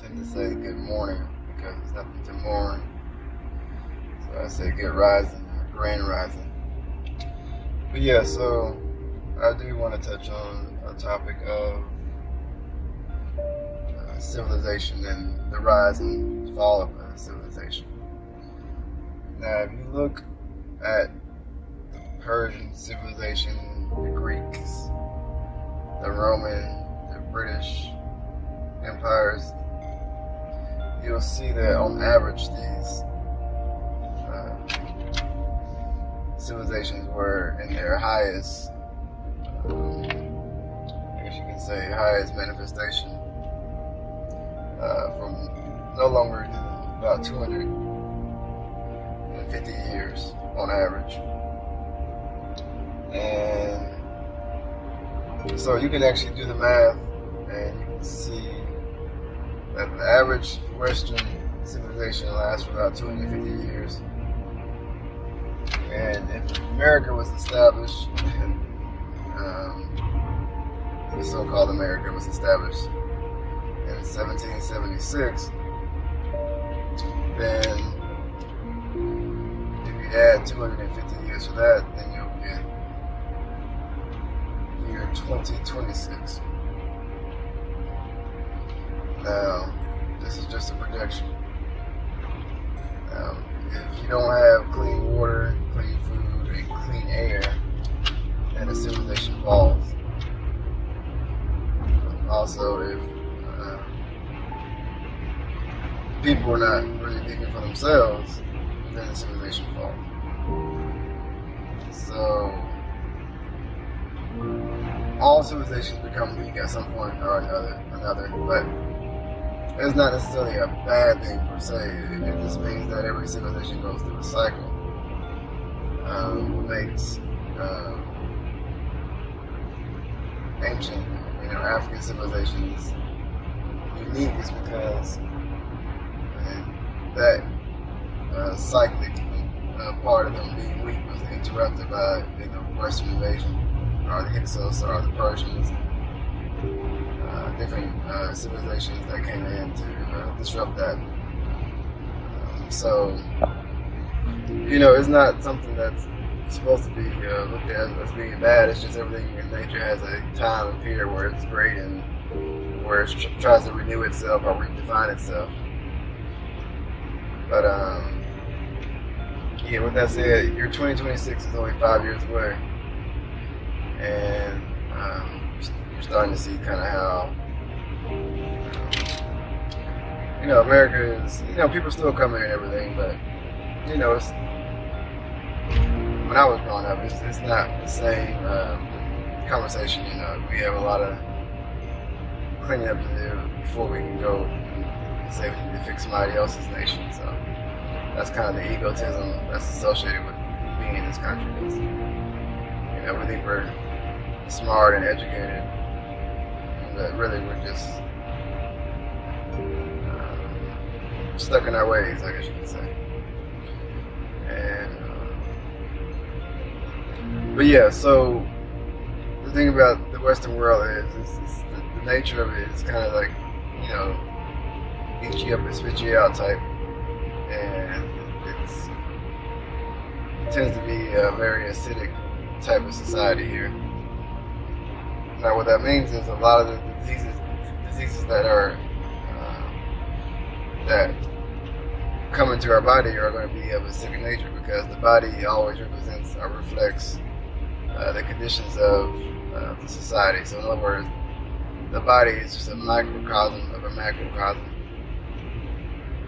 tend to say good morning because it's nothing to mourn. So I say good rising, grand rising. But yeah, so I do want to touch on a topic of civilization and the rise and fall of civilization. Now, if you look at the Persian civilization, the Greeks, the Roman, the British empires, you'll see that on average these civilizations were in their highest, I guess you can say, highest manifestation from no longer than about 250 years on average. And so you can actually do the math and you can see that the average Western civilization lasts for about 250 years. And if America was established, the so-called America was established in 1776, then if you add 250 years for that, then you'll get year 2026. Now, this is just a projection. Now, if you don't have clean water, clean food, and clean air, then the civilization falls. Also, if people are not really thinking for themselves, then the civilization falls. So, all civilizations become weak at some point or another, but it's not necessarily a bad thing per se. It just means that every civilization goes through a cycle. What makes ancient, African civilizations unique is because that cyclic part of them being weak was interrupted by Western invasion, or the Hyksos, or the Persians, different civilizations that came in to disrupt that. So, it's not something that's supposed to be looked at as being bad. It's just everything in nature has a time and period where it's great and where it tries to renew itself or redefine itself. But with that said, your 2026 is only 5 years away, and you're starting to see kind of how America is. People still come here and everything, but it's, when I was growing up, it's not the same conversation. We have a lot of cleaning up to do before we can go and say we need to fix somebody else's nation. So that's kind of the egotism that's associated with being in this country. We think we're smart and educated, but really we're just stuck in our ways, I guess you could say. And but yeah, so the thing about the Western world is the nature of it is kind of like eat you up and spit you out type, and it tends to be a very acidic type of society here. Now, what that means is a lot of the diseases that are that come into our body are going to be of a sick nature, because the body always represents or reflects the conditions of the society. So in other words, the body is just a microcosm of a macrocosm,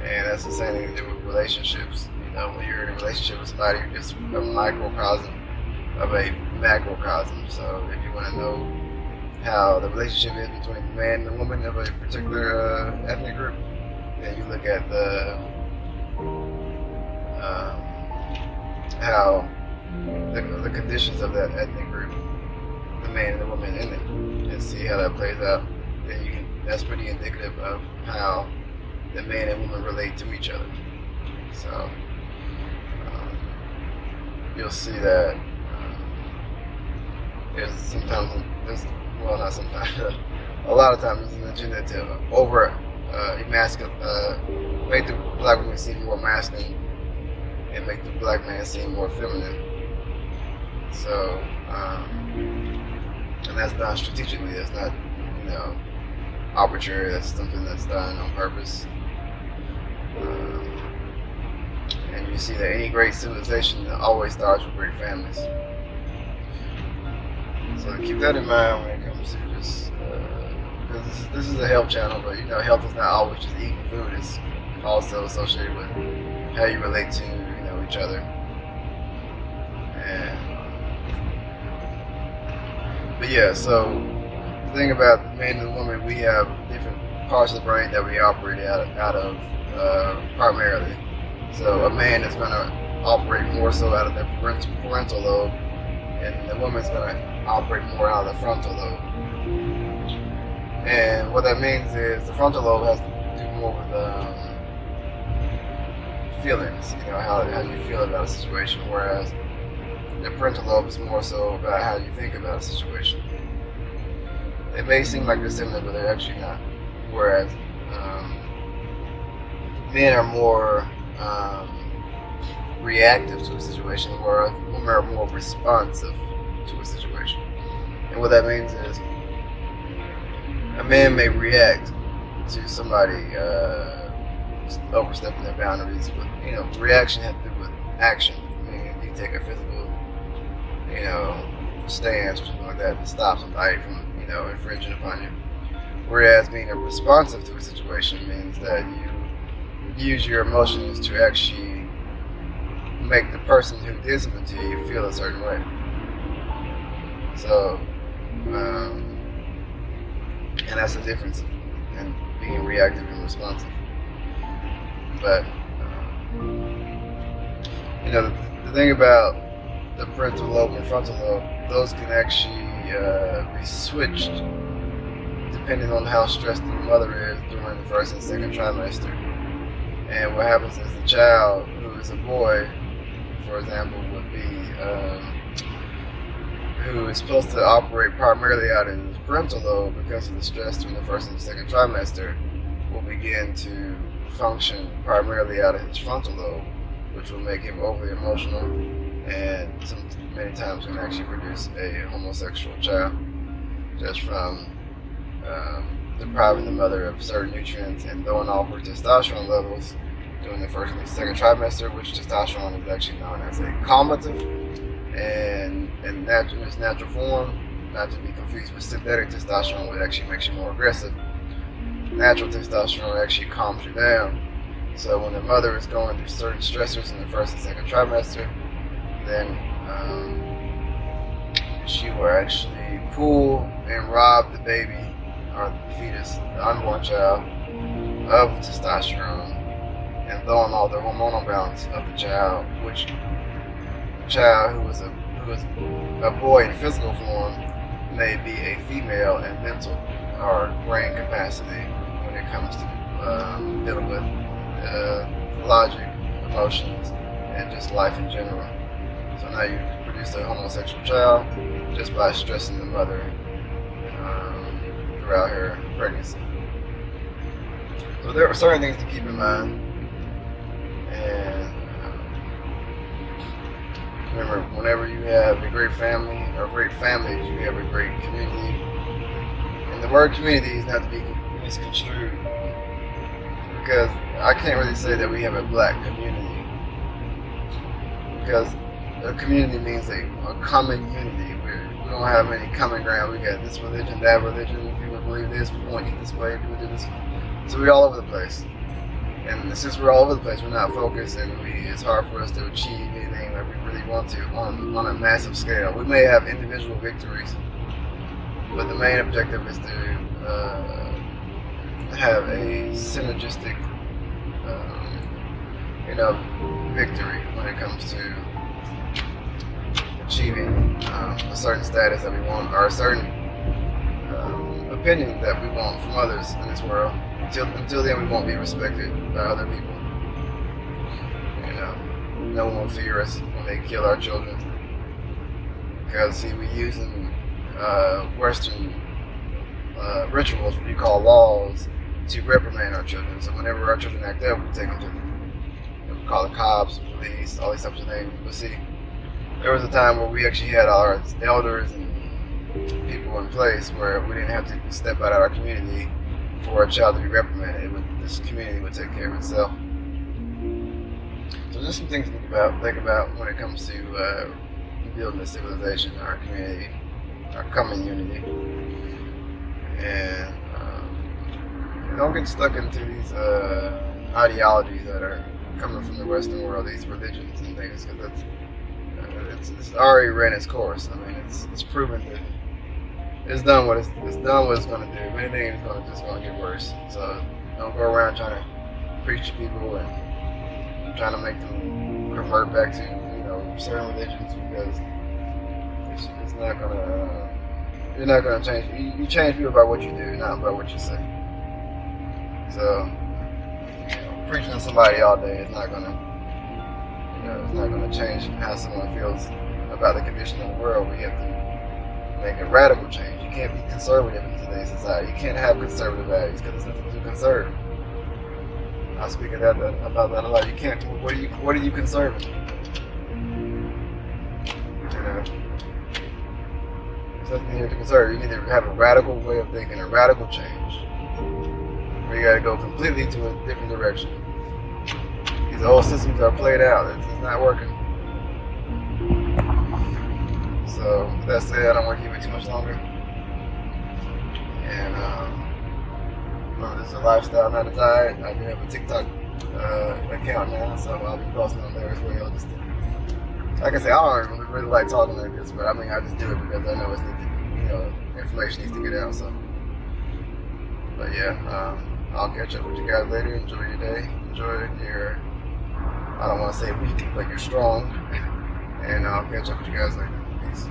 and that's the same thing to do with relationships. When you're in a relationship with somebody, you're just a microcosm of a macrocosm. So if you want to know how the relationship is between the man and the woman of a particular ethnic group, then you look at how the conditions of that ethnic group, the man and the woman in it, and see how that plays out. Then that's pretty indicative of how the man and woman relate to each other. So you'll see that not sometimes, a lot of times there's an agenda to make the black woman seem more masculine and make the black man seem more feminine. So, and that's done strategically. That's not, arbitrary. That's something that's done on purpose. And you see that any great civilization always starts with great families. So keep that in mind when it comes to just, because this is a health channel, but health is not always just eating food. It's also associated with how you relate to each other. But yeah, so the thing about the man and the woman, we have different parts of the brain that we operate out of primarily. So a man is going to operate more so out of the parental lobe, and the woman's going to operate more out of the frontal lobe. And what that means is the frontal lobe has to do more with feelings, how you feel about a situation, whereas the parental lobe is more so about how you think about a situation. They may seem like they're similar, but they're actually not. Whereas men are more reactive to a situation, whereas women are more responsive to a situation. And what that means is a man may react to somebody overstepping their boundaries, but reaction has to do with action. I mean, if you take a physical stance or something like that to stop somebody from infringing upon you. Whereas being responsive to a situation means that you use your emotions to actually make the person who did something to you feel a certain way. So, and that's the difference in being reactive and responsive. But the thing about the parental lobe and frontal lobe, those can actually be switched depending on how stressed the mother is during the first and second trimester. And what happens is the child, who is a boy, for example, would be who is supposed to operate primarily out of his parental lobe because of the stress during the first and second trimester, will begin to function primarily out of his frontal lobe, which will make him overly emotional, and many times can actually produce a homosexual child just from depriving the mother of certain nutrients and throwing off her testosterone levels during the first and second trimester, which testosterone is actually known as a calmative, and in its natural form, not to be confused with synthetic testosterone, which actually makes you more aggressive. Natural testosterone actually calms you down. So when the mother is going through certain stressors in the first and second trimester, then she will actually pull and rob the baby or the fetus, the unborn child, of testosterone and throwing all the hormonal balance of the child, which the child who is a boy in physical form may be a female in mental or brain capacity when it comes to dealing with logic, emotions, and just life in general. So now you produce a homosexual child just by stressing the mother throughout her pregnancy. So there are certain things to keep in mind. And remember, whenever you have a great family or great families, you have a great community. And the word community is not to be misconstrued, because I can't really say that we have a black community, because a community means a common unity. We don't have any common ground. We got this religion, that religion, people believe this, we want to eat this way, people do this. So we're all over the place. And since we're all over the place, we're not focused, and it's hard for us to achieve anything that we really want to on a massive scale. We may have individual victories, but the main objective is to have a synergistic, victory when it comes to achieving a certain status that we want, or a certain opinion that we want from others in this world. Until then, we won't be respected by other people. No one will fear us when they kill our children, because we using Western rituals, what you call laws, to reprimand our children. So whenever our children act up, we take them to we call the cops, police, all these types of things. But see, there was a time where we actually had our elders and people in place where we didn't have to step out of our community for a child to be reprimanded. This community would take care of itself. So just some things to think about when it comes to building a civilization, our community, our common unity. And don't get stuck into these ideologies that are coming from the Western world, these religions and things, because it's already ran its course. I mean, it's proven that it's done what it's done what it's going to do. If anything, it's just going to get worse. So don't go around trying to preach to people and trying to make them convert back to certain religions, because it's not gonna you're not gonna change. You change people by what you do, not by what you say. So preaching to somebody all day is not gonna change how someone feels about the condition of the world. We have to make a radical change. You can't be conservative in today's society. You can't have conservative values because it's nothing to conserve. I speak about that a lot. You can't. What are you conserving? There's nothing here to conserve. You either have a radical way of thinking, a radical change, or you got to go completely to a different direction. These old systems are played out. It's not working. So with that said, I don't want to keep it too much longer. And remember, this is a lifestyle, not a diet. I do have a TikTok account now, so I'll be posting on there as well. Just like I say, I don't really like talking like this, but I mean, I just do it because I know it's needed. Information needs to get out. So, but yeah, I'll catch up with you guys later. Enjoy your day. Enjoy your, I don't want to say weak, but you're strong. And I'll catch up with you guys later. Peace.